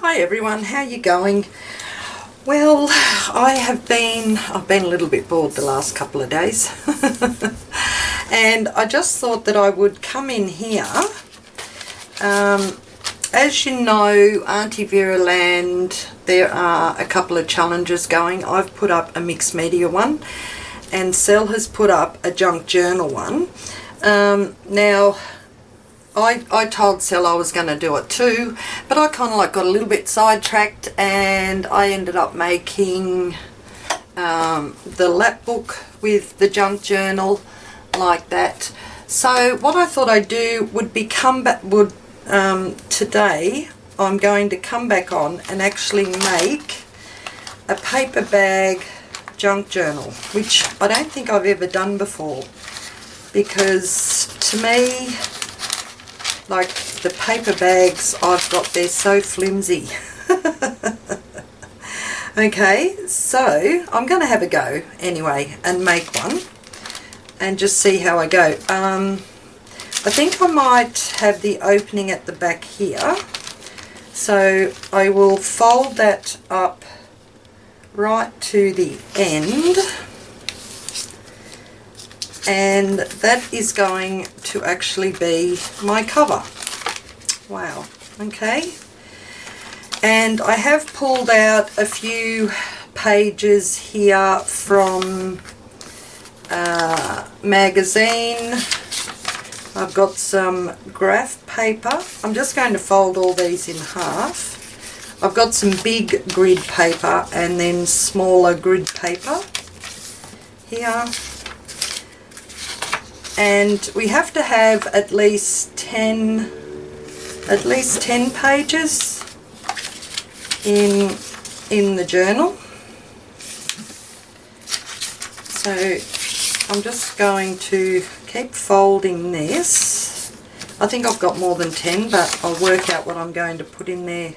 Hi everyone, how you going? Well, I've been a little bit bored the last couple of days and I just thought that I would come in here. As you know, Auntie Vera Land, there are a couple of challenges going. I've put up a mixed media one and Sel has put up a junk journal one. Now I told Sel I was going to do it too, but I kind of like got a little bit sidetracked and I ended up making the lap book with the junk journal like that. So what I thought I'd do would be today I'm going to come back on and actually make a paper bag junk journal, which I don't think I've ever done before, because to me, like the paper bags I've got, they're so flimsy. Okay, so I'm going to have a go anyway and make one and just see how I go. I think I might have the opening at the back here, so I will fold that up right to the end, and that is going to actually be my cover. Wow, okay. And I have pulled out a few pages here from magazine. I've got some graph paper. I'm just going to fold all these in half. I've got some big grid paper and then smaller grid paper here. And we have to have at least 10 pages in the journal. So I'm just going to keep folding this. I think I've got more than 10, but I'll work out what I'm going to put in there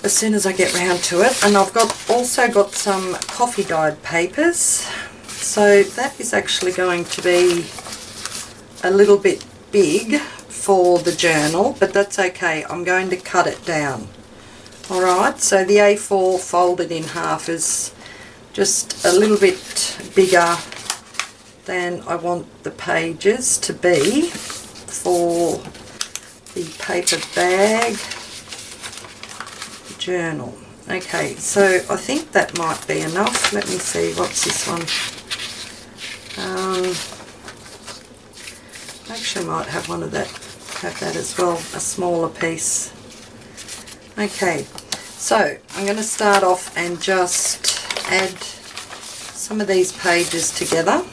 as soon as I get round to it. And I've also got some coffee dyed papers. So that is actually going to be a little bit big for the journal, but that's okay. I'm going to cut it down. Alright, so the A4 folded in half is just a little bit bigger than I want the pages to be for the paper bag journal. Okay, so I think that might be enough. Let me see, what's this one? Actually, I might have one of that. Have that as well, a smaller piece. Okay, so I'm going to start off and just add some of these pages together.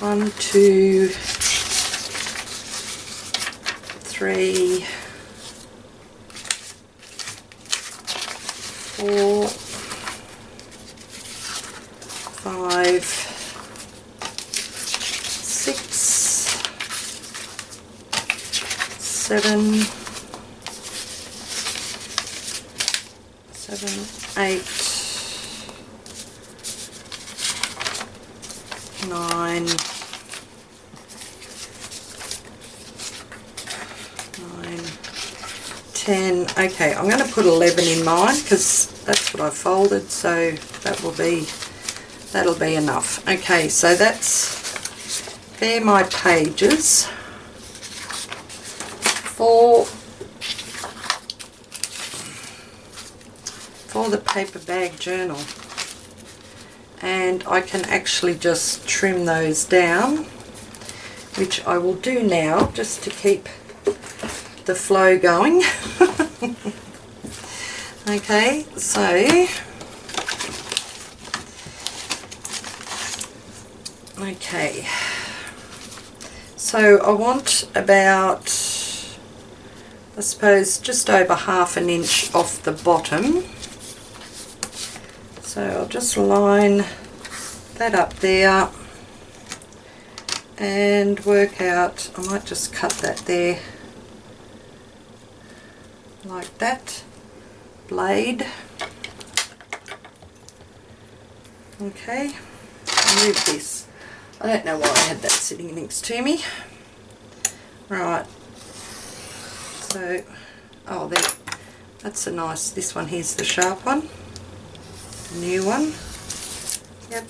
1, 2, 3, 4, 5, 6, 7, 8, 9, 10. Okay, I'm going to put 11 in mine because that's what I folded, so that'll be enough. Okay, so they're my pages for the paper bag journal, and I can actually just trim those down, which I will do now just to keep the flow going. Okay, so I want about, I suppose, just over ½ an inch off the bottom. So I'll just line that up there and work out, I might just cut that there like that, blade. Okay, move this. I don't know why I had that sitting next to me. Right, so Oh, there, that's a nice, this one here's the sharp one, new one. Yep.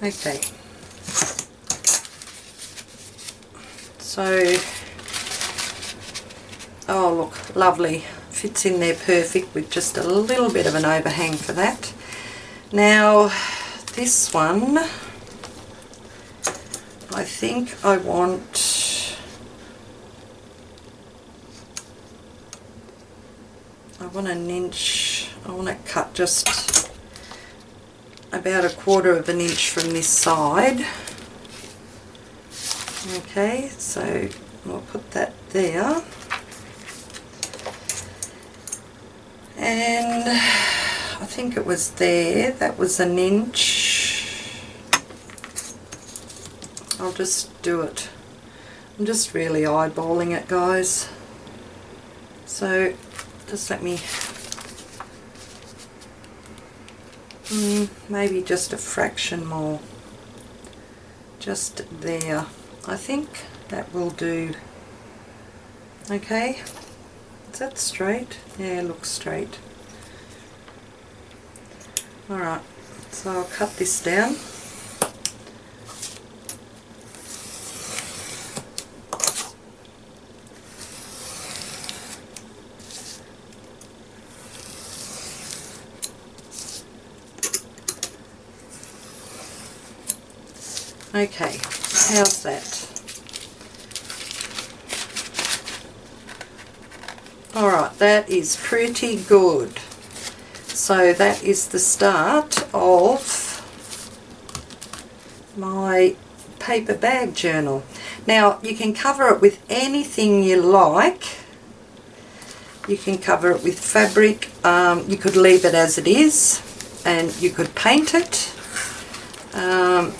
Okay, so, oh look, lovely, fits in there perfect with just a little bit of an overhang for that. Now this one, I think I want, an inch, I want to cut just about 1/4 of an inch from this side. Okay, so I'll put that there, and I think it was there, that was 1 inch. I'll just do it, I'm just really eyeballing it, guys, so just let me, maybe just a fraction more, just there. I think that will do. Okay, is that straight? Yeah, it looks straight. Alright, so I'll cut this down. Okay, how's that? Alright, that is pretty good. So that is the start of my paper bag journal. Now you can cover it with anything you like. You can cover it with fabric, you could leave it as it is, and you could paint it.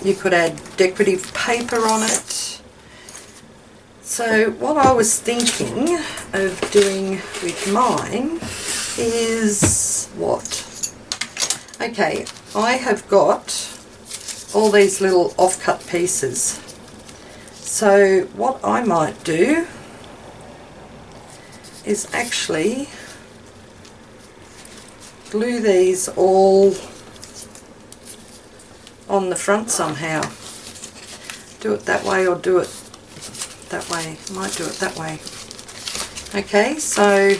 You could add decorative paper on it. So what I was thinking of doing with mine is what? Okay, I have got all these little off-cut pieces. So what I might do is actually glue these all on the front somehow. Do it that way or do it that way. I might do it that way. Okay, so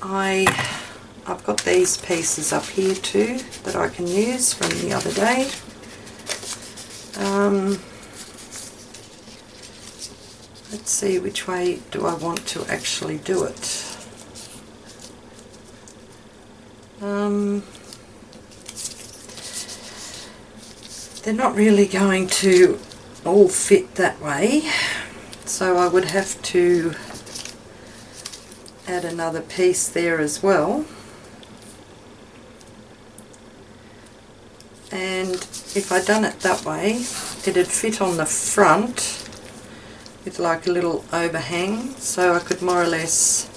I've got these pieces up here too that I can use from the other day. Let's see, which way do I want to actually do it? They're not really going to all fit that way, so I would have to add another piece there as well. And if I'd done it that way, it'd fit on the front with like a little overhang, so I could more or less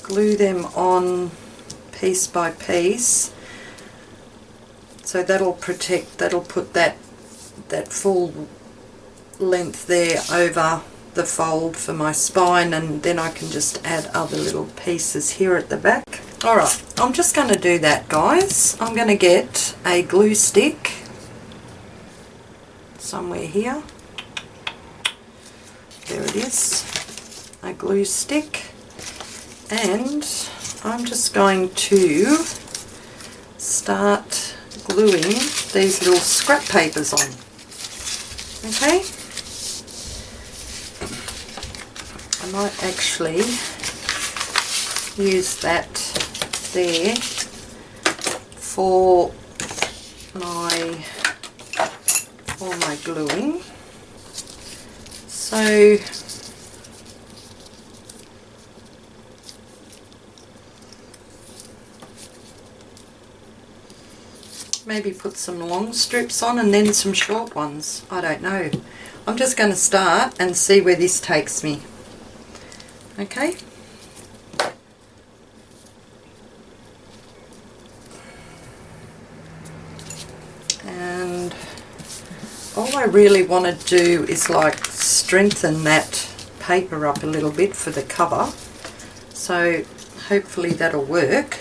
glue them on piece by piece. So that'll protect, that'll put that full length there over the fold for my spine, and then I can just add other little pieces here at the back. Alright, I'm just going to do that, guys. I'm going to get a glue stick somewhere here. There it is, a glue stick, and I'm just going to start gluing these little scrap papers on. Okay, I might actually use that there for my gluing. So maybe put some long strips on and then some short ones. I don't know. I'm just going to start and see where this takes me. Okay. all I really want to do is like strengthen that paper up a little bit for the cover, so hopefully that'll work.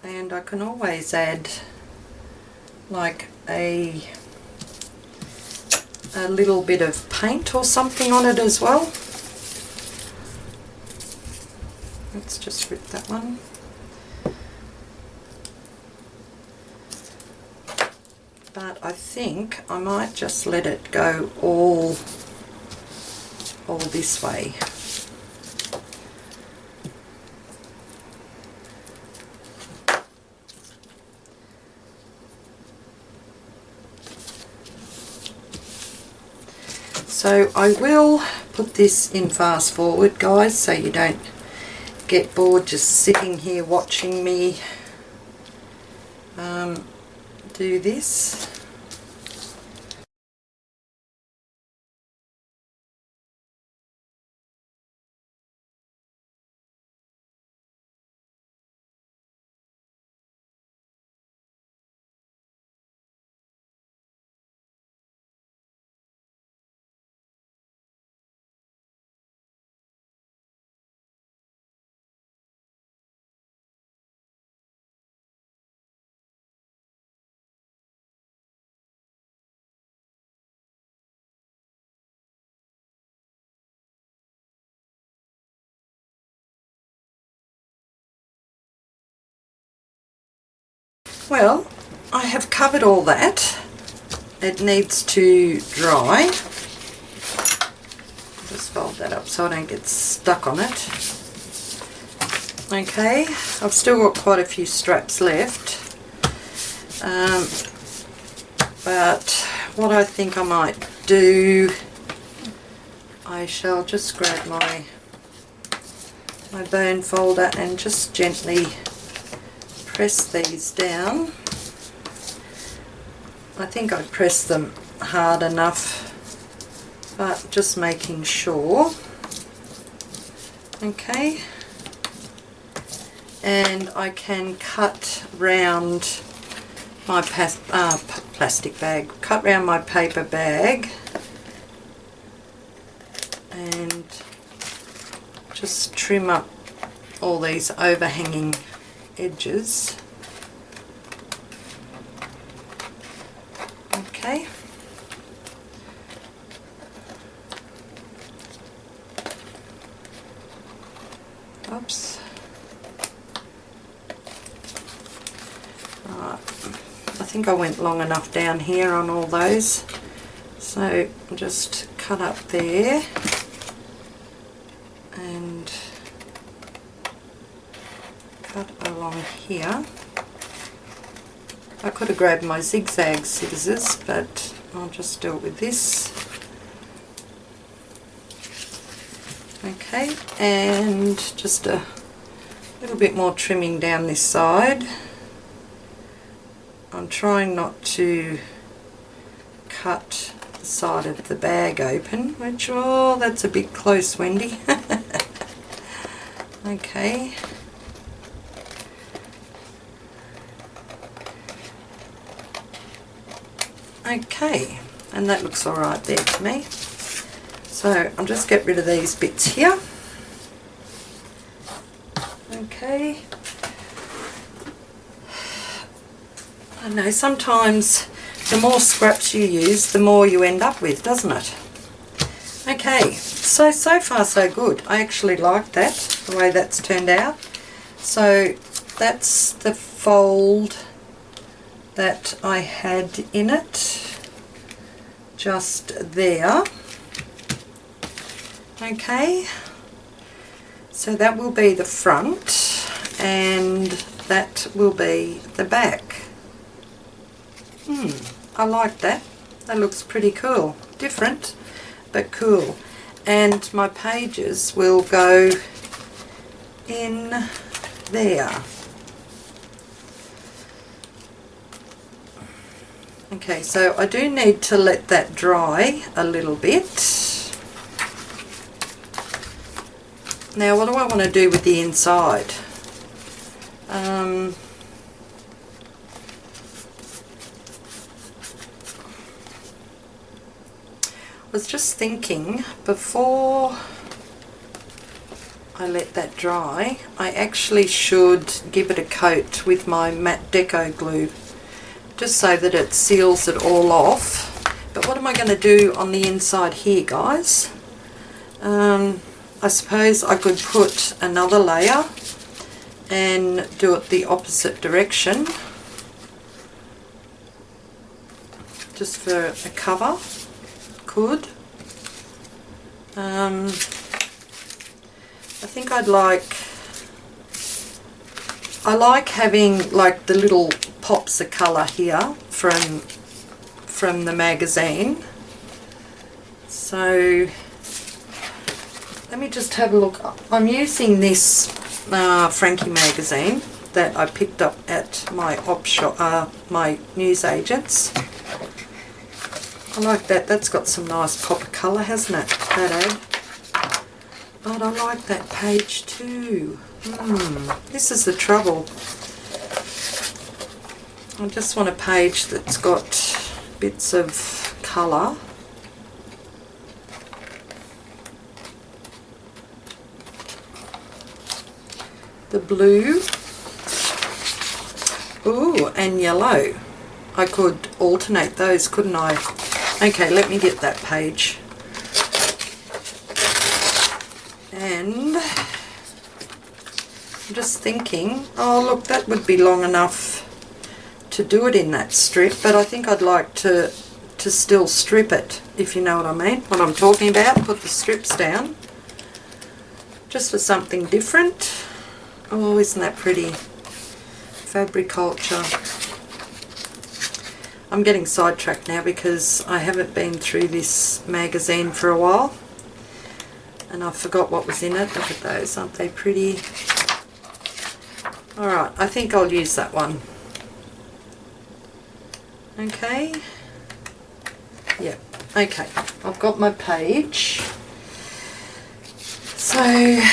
And I can always add like a little bit of paint or something on it as well. Let's just rip that one. But I think I might just let it go all this way. So I will put this in fast forward, guys, so you don't get bored just sitting here watching me do this. Well, I have covered all that. It needs to dry. Just fold that up so I don't get stuck on it. Okay, I've still got quite a few straps left. But what I think I might do, I shall just grab my bone folder and just gently press these down. I think I pressed them hard enough, but just making sure. Okay, and I can cut round my plastic bag, cut round my paper bag and just trim up all these overhanging edges. Okay. Oops. Right. I think I went long enough down here on all those. So just cut up there and cut along here. I could have grabbed my zigzag scissors, but I'll just do it with this. Okay, and just a little bit more trimming down this side. I'm trying not to cut the side of the bag open, which, oh, that's a bit close, Wendy. Okay. Okay, and that looks alright there to me. So I'll just get rid of these bits here. Okay. I know sometimes the more scraps you use, the more you end up with, doesn't it? Okay, so far so good. I actually like that, the way that's turned out. So that's the fold that I had in it, just there. Okay, so that will be the front and that will be the back. I like that. That looks pretty cool. Different, but cool. And my pages will go in there. Okay, so I do need to let that dry a little bit. Now what do I want to do with the inside? was just thinking, before I let that dry, I actually should give it a coat with my matte deco glue, just so that it seals it all off. But what am I going to do on the inside here, guys? I suppose I could put another layer and do it the opposite direction, just for a cover. Could. I think I like having like the little pops of colour here from the magazine. So let me just have a look. I'm using this Frankie magazine that I picked up at my op shop, my newsagents. I like that. That's got some nice pop of colour, hasn't it, that ad? But I like that page too. This is the trouble. I just want a page that's got bits of colour. The blue. Ooh, and yellow. I could alternate those, couldn't I? Okay, let me get that page. And I'm just thinking, oh look, that would be long enough to do it in that strip, but I think I'd like to still strip it, if you know what I mean, what I'm talking about. Put the strips down, just for something different. Oh, isn't that pretty? Fabriculture. I'm getting sidetracked now because I haven't been through this magazine for a while and I forgot what was in it. Look at those, aren't they pretty? Alright, I think I'll use that one. Okay. Yep, okay. I've got my page. So I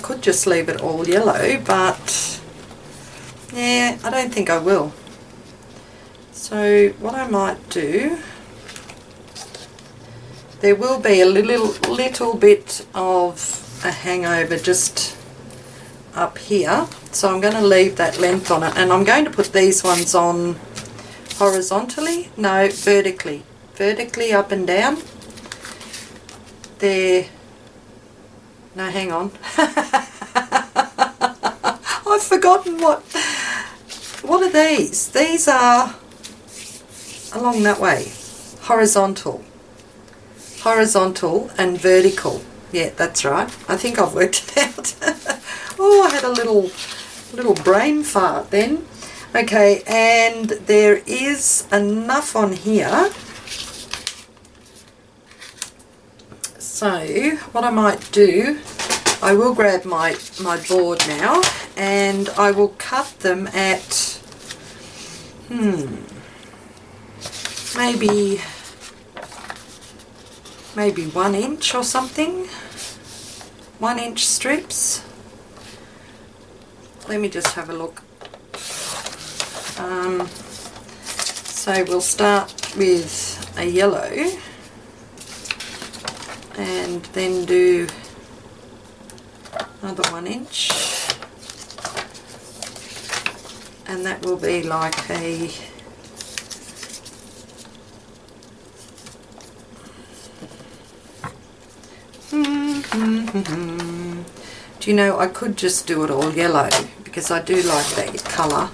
could just leave it all yellow, but yeah, I don't think I will. So what I might do, there will be a little bit of a hangover just up here, so I'm going to leave that length on it, and I'm going to put these ones on horizontally, no, vertically up and down. There, no, hang on. I've forgotten what are these? These are along that way, horizontal and vertical. Yeah, that's right. I think I've worked it out. Oh, I had a little brain fart then. Okay, and there is enough on here. So what I might do, I will grab my board now and I will cut them at maybe 1 inch or something. 1 inch strips. Let me just have a look. So we'll start with a yellow and then do another 1 inch, and that will be like a do you know, I could just do it all yellow because I do like that colour,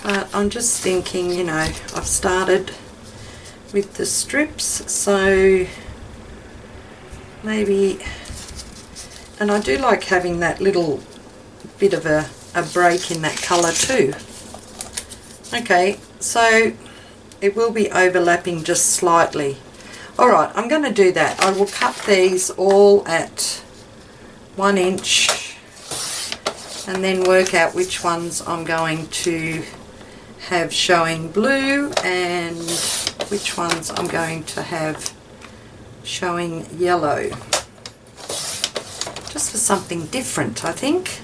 but I'm just thinking, you know, I've started with the strips, so maybe, and I do like having that little bit of a break in that colour too. Okay, so it will be overlapping just slightly. Alright, I'm going to do that. I will cut these all at 1 inch and then work out which ones I'm going to have showing blue and which ones I'm going to have showing yellow. Just for something different, I think.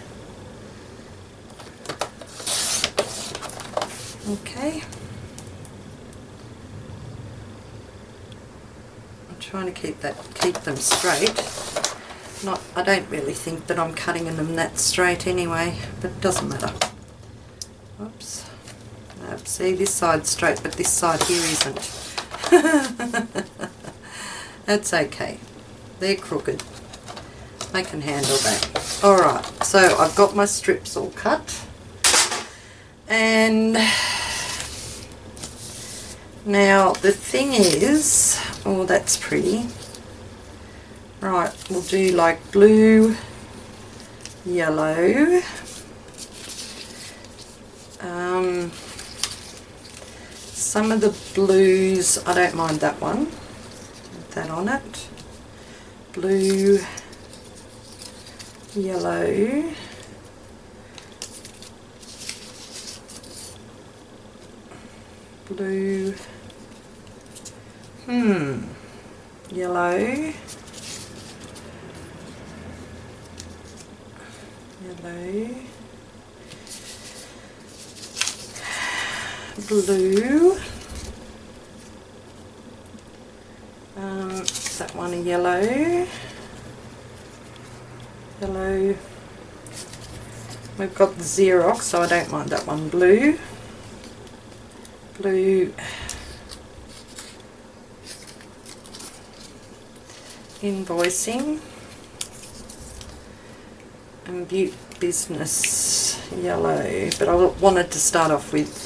Okay. trying to keep them straight. I don't really think that I'm cutting them that straight anyway, but it doesn't matter. Oops. No, see, this side's straight, but this side here isn't. That's okay. They're crooked. I can handle that. Alright, so I've got my strips all cut. And now the thing is, oh, that's pretty. Right, we'll do like blue, yellow, some of the blues, I don't mind that one, put that on it, blue, yellow, blue, yellow, yellow, blue, is that one a yellow, yellow, we've got the Xerox, so I don't mind that one, blue, blue, invoicing, and Butte Business yellow, but I wanted to start off with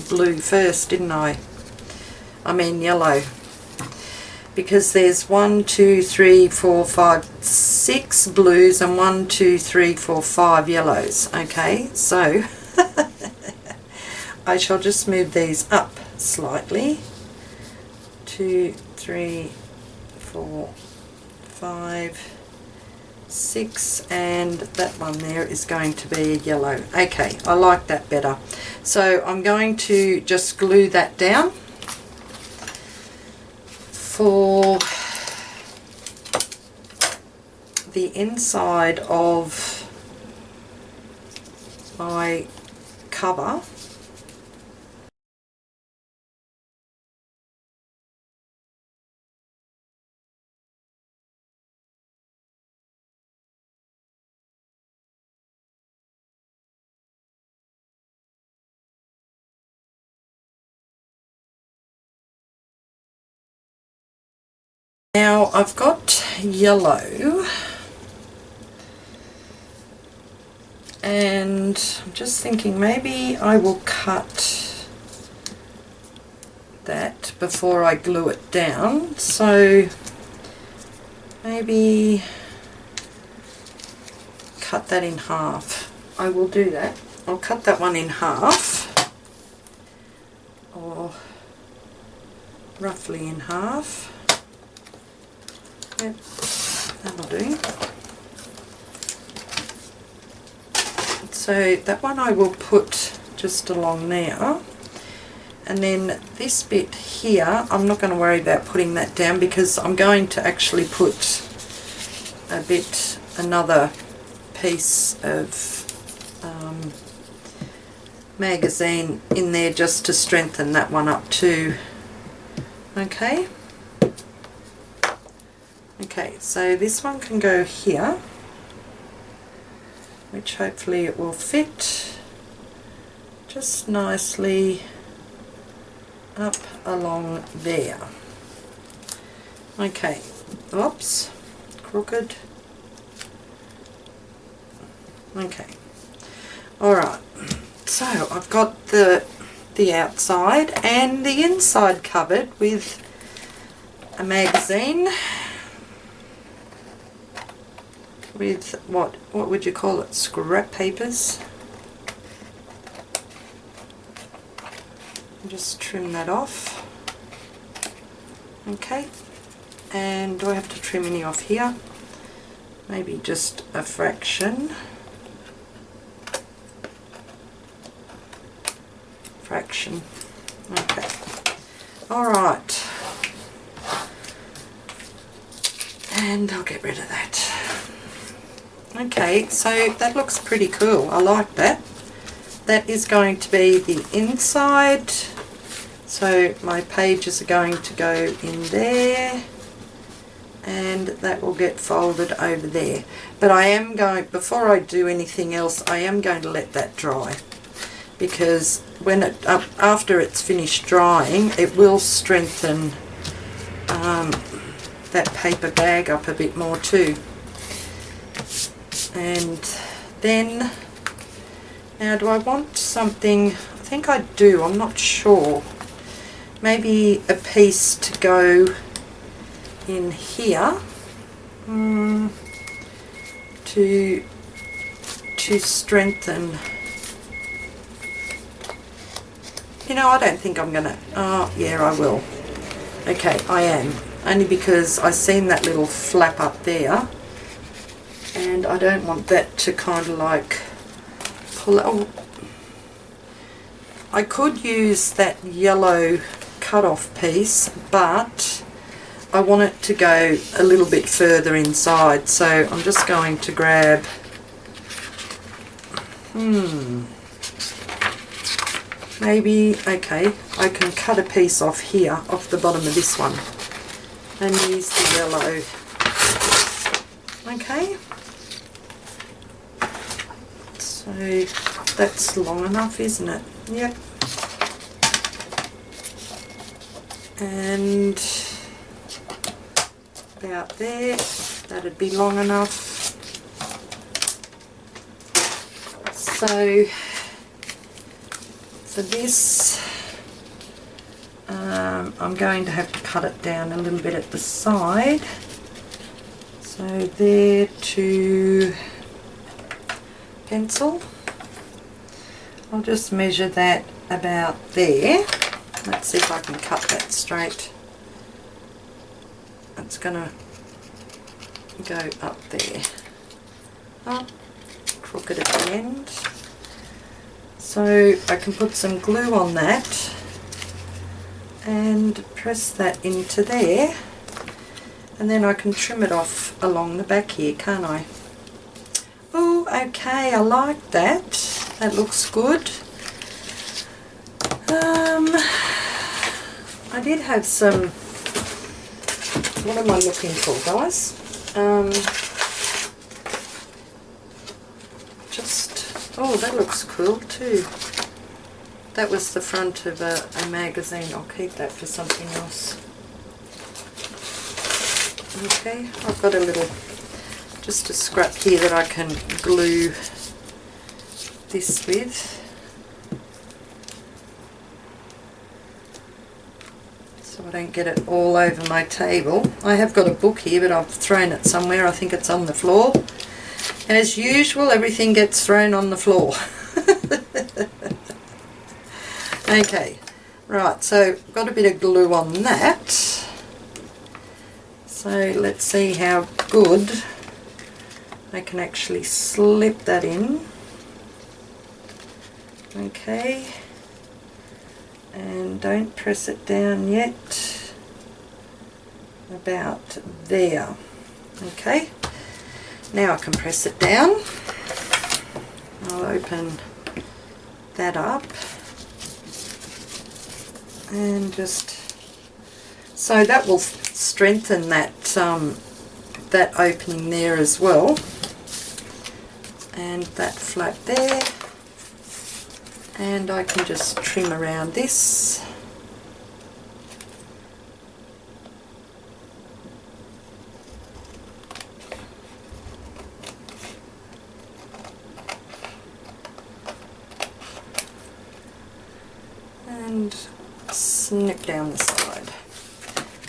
blue first, didn't I? I mean yellow, because there's 1, 2, 3, 4, 5, 6 blues and 1, 2, 3, 4, 5 yellows. Okay, so I shall just move these up slightly. 2, 3, 4, 5, 6, and that one there is going to be a yellow. Okay, I like that better. So I'm going to just glue that down for the inside of my cover. Now I've got yellow, and I'm just thinking maybe I will cut that before I glue it down, so maybe cut that in half. I will do that. I'll cut that one in half, or roughly in half. Yep, that'll do. So that one I will put just along there, and then this bit here I'm not going to worry about putting that down, because I'm going to actually put another piece of magazine in there just to strengthen that one up too. Okay. Okay, so this one can go here, which hopefully it will fit just nicely up along there. Okay, oops, crooked. Okay, alright, so I've got the outside and the inside covered with a magazine with what would you call it, scrap papers. Just trim that off. Okay, and do I have to trim any off here? Maybe just a fraction. Okay, alright, and I'll get rid of that. Okay, so that looks pretty cool. I like that. That is going to be the inside. So my pages are going to go in there. and that will get folded over there. But I am going, before I do anything else, I am going to let that dry, because when it after it's finished drying, it will strengthen that paper bag up a bit more too. And then, now do I want something, I think I do, I'm not sure, maybe a piece to go in here to strengthen. You know, I don't think I'm gonna, oh yeah, I will. Okay, I am, only because I seen that little flap up there and I don't want that to kind of like pull out. I could use that yellow cut-off piece, but I want it to go a little bit further inside, so I'm just going to grab maybe, okay, I can cut a piece off here, off the bottom of this one, and use the yellow. Okay, so that's long enough, isn't it? Yep. And about there, that'd be long enough. So for this, I'm going to have to cut it down a little bit at the side. So there to pencil. I'll just measure that about there. Let's see if I can cut that straight. It's going to go up there. Up, crooked at the end. So I can put some glue on that and press that into there, and then I can trim it off along the back here, can't I? Oh, okay, I like that. That looks good. I did have some, what am I looking for, guys? Oh, that looks cool too. That was the front of a magazine. I'll keep that for something else. Okay, I've got a little, just a scrap here that I can glue this with. So I don't get it all over my table. I have got a book here, but I've thrown it somewhere. I think it's on the floor. As usual, everything gets thrown on the floor. Okay, right, so I've got a bit of glue on that. So let's see how good I can actually slip that in. Okay, and don't press it down yet. About there. Okay. Now I can press it down. I'll open that up and just, so that will strengthen that that opening there as well, and that flap there, and I can just trim around this. And snip down the side.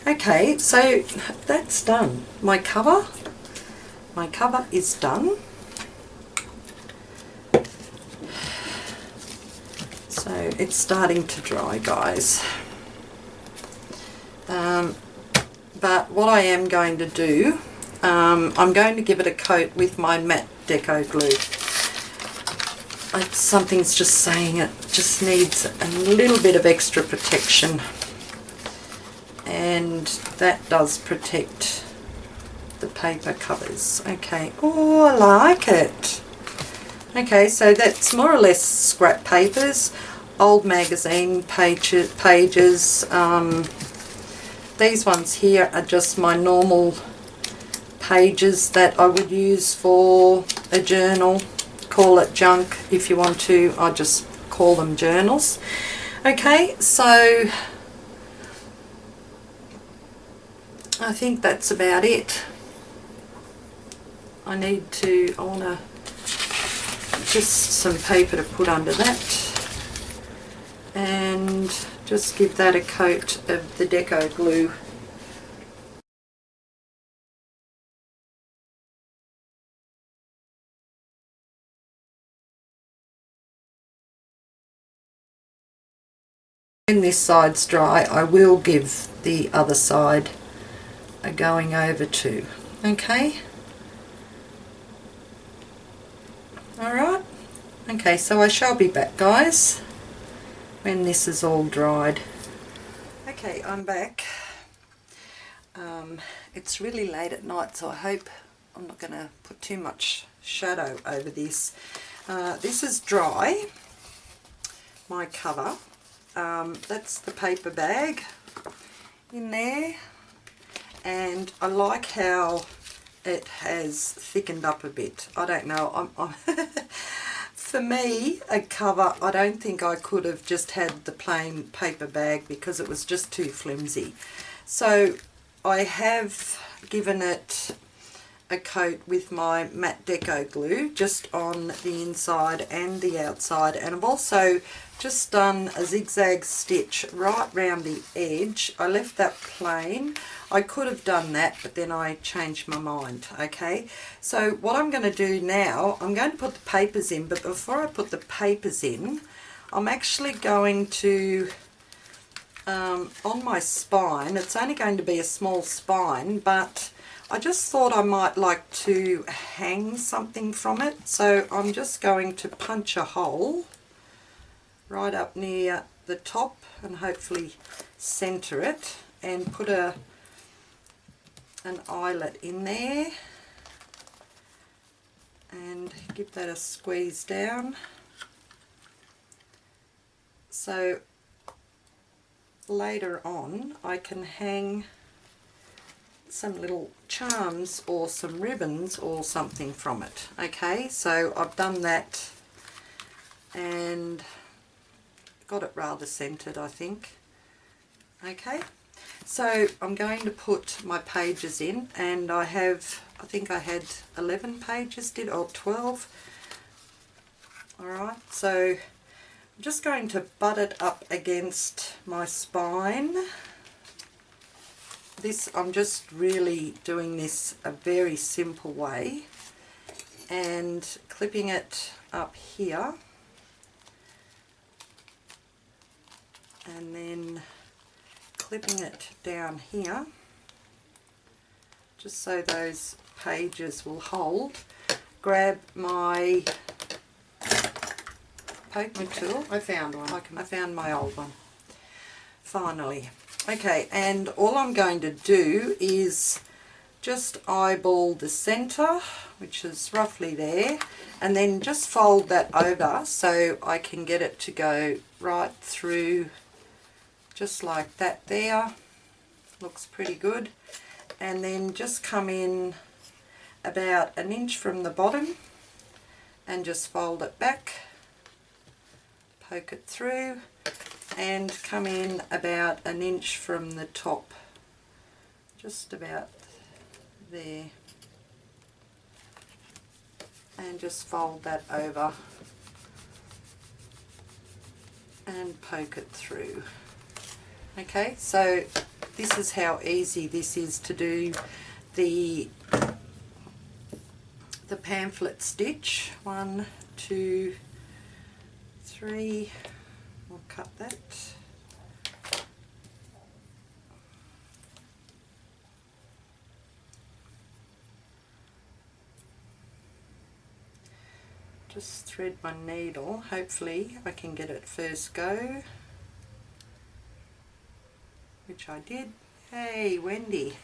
Okay, so that's done. My cover is done. So it's starting to dry, guys. But what I am going to do, I'm going to give it a coat with my matte deco glue. Something's just saying it just needs a little bit of extra protection, and that does protect the paper covers. Okay, oh, I like it. Okay, so that's more or less scrap papers, old magazine pages. These ones here are just my normal pages that I would use for a journal. Call it junk if you want to, I just call them journals. Okay, so I think that's about it. I want to, just some paper to put under that, and just give that a coat of the deco glue. When this side's dry, I will give the other side a going over too. Okay? Alright? Okay, so I shall be back, guys, when this is all dried. Okay, I'm back. It's really late at night, so I hope I'm not going to put too much shadow over this. This is dry, my cover. That's the paper bag in there, and I like how it has thickened up a bit. I don't know, for me, a cover, I don't think I could have just had the plain paper bag because it was just too flimsy. So I have given it a coat with my matte deco glue just on the inside and the outside, and I've also just done a zigzag stitch right round the edge. I left that plain. I could have done that, but then I changed my mind. Okay, so what I'm going to do now, I'm going to put the papers in, but before I put the papers in, I'm actually going to on my spine, it's only going to be a small spine, but I just thought I might like to hang something from it, so I'm just going to punch a hole right up near the top and hopefully center it, and put an eyelet in there and give that a squeeze down. So later on I can hang some little charms or some ribbons or something from it. Okay, so I've done that and got it rather centered, I think. Okay, so I'm going to put my pages in, and I think I had 11 pages, or 12. Alright, so I'm just going to butt it up against my spine. I'm just really doing this a very simple way, and clipping it up here, and then clipping it down here, just so those pages will hold. Grab my poker tool. I found one. I found my old one, finally. Okay, and all I'm going to do is just eyeball the centre, which is roughly there, and then just fold that over so I can get it to go right through, just like that there. Looks pretty good. And then just come in about an inch from the bottom and just fold it back, poke it through, and come in about an inch from the top, just about there, and just fold that over and poke it through. Okay, so this is how easy this is to do the pamphlet stitch. 1, 2, 3. We'll cut that. Just thread my needle. Hopefully I can get it first go, which I did. Hey, Wendy.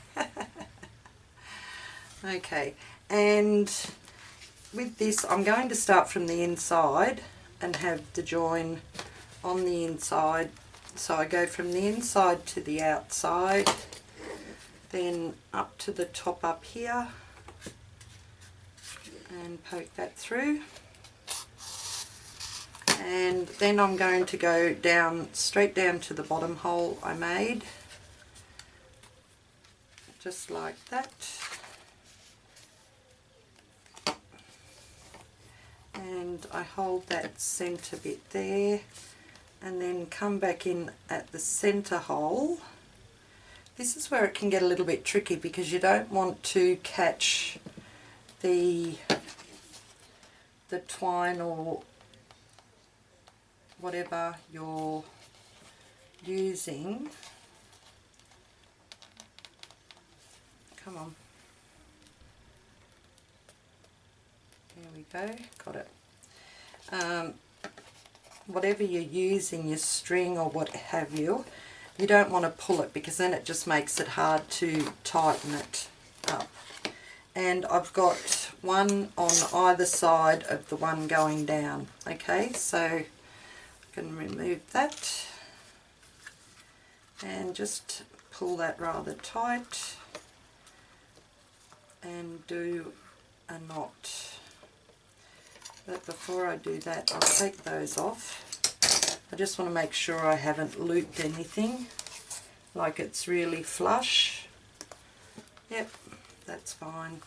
Okay, and with this I'm going to start from the inside and have the join on the inside. So I go from the inside to the outside, then up to the top up here, and poke that through. And then I'm going to go down, straight down to the bottom hole I made, just like that. And I hold that centre bit there, and then come back in at the centre hole. This is where it can get a little bit tricky because you don't want to catch the twine or whatever you're using. Come on. There we go, got it. Whatever you're using, your string or what have you, you don't want to pull it because then it just makes it hard to tighten it up. And I've got one on either side of the one going down. Okay, so I can remove that and just pull that rather tight and do a knot. But before I do that, I'll take those off. I just want to make sure I haven't looped anything, like it's really flush. Yep, that's fine.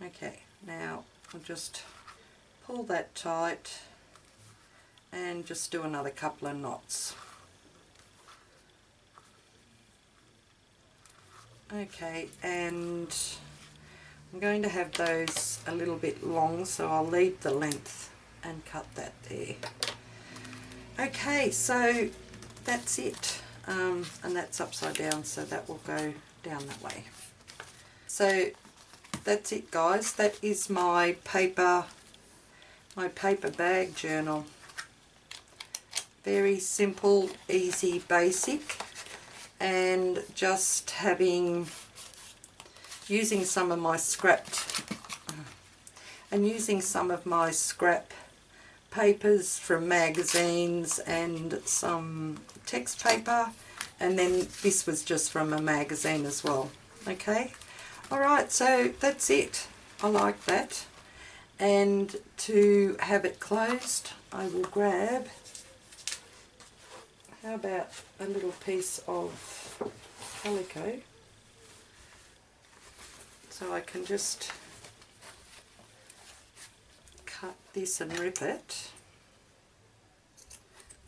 Okay, now I'll just pull that tight and just do another couple of knots. Okay, and I'm going to have those a little bit long, so I'll leave the length and cut that there. Okay, so that's it, and that's upside down, so that will go down that way. So that's it, guys. That is my paper bag journal. Very simple, easy, basic, and just using some of my scrap papers from magazines and some text paper, and then this was just from a magazine as well. Okay, alright, so that's it. I like that. And to have it closed, I will grab, how about a little piece of calico, so I can just cut this and rip it.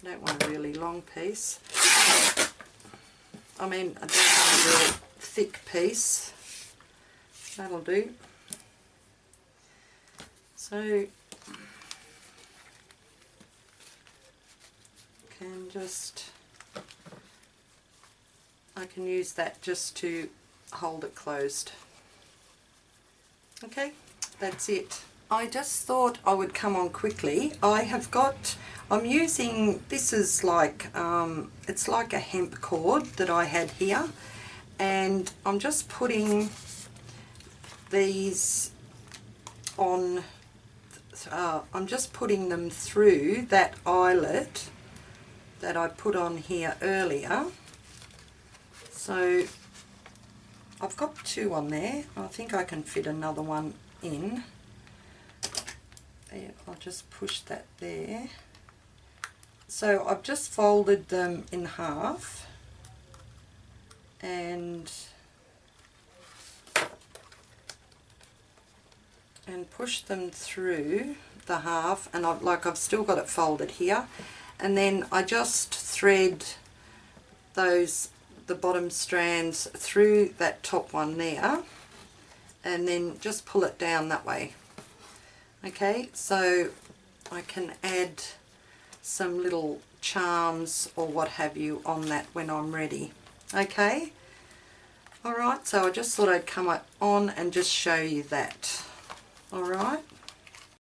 I don't want a really long piece. I mean, I don't want a real thick piece. That'll do. So I can use that just to hold it closed. Okay, that's it. I just thought I would come on quickly. I'm using, this is like, it's like a hemp cord that I had here, and I'm just putting these on, I'm just putting them through that eyelet that I put on here earlier. So I've got two on there. I think I can fit another one in. There, I'll just push that there. So I've just folded them in half and pushed them through the half, and I've still got it folded here, and then I just thread the bottom strands through that top one there, and then just pull it down that way. Okay, so I can add some little charms or what have you on that when I'm ready. Okay, alright, so I just thought I'd come on and just show you that. Alright,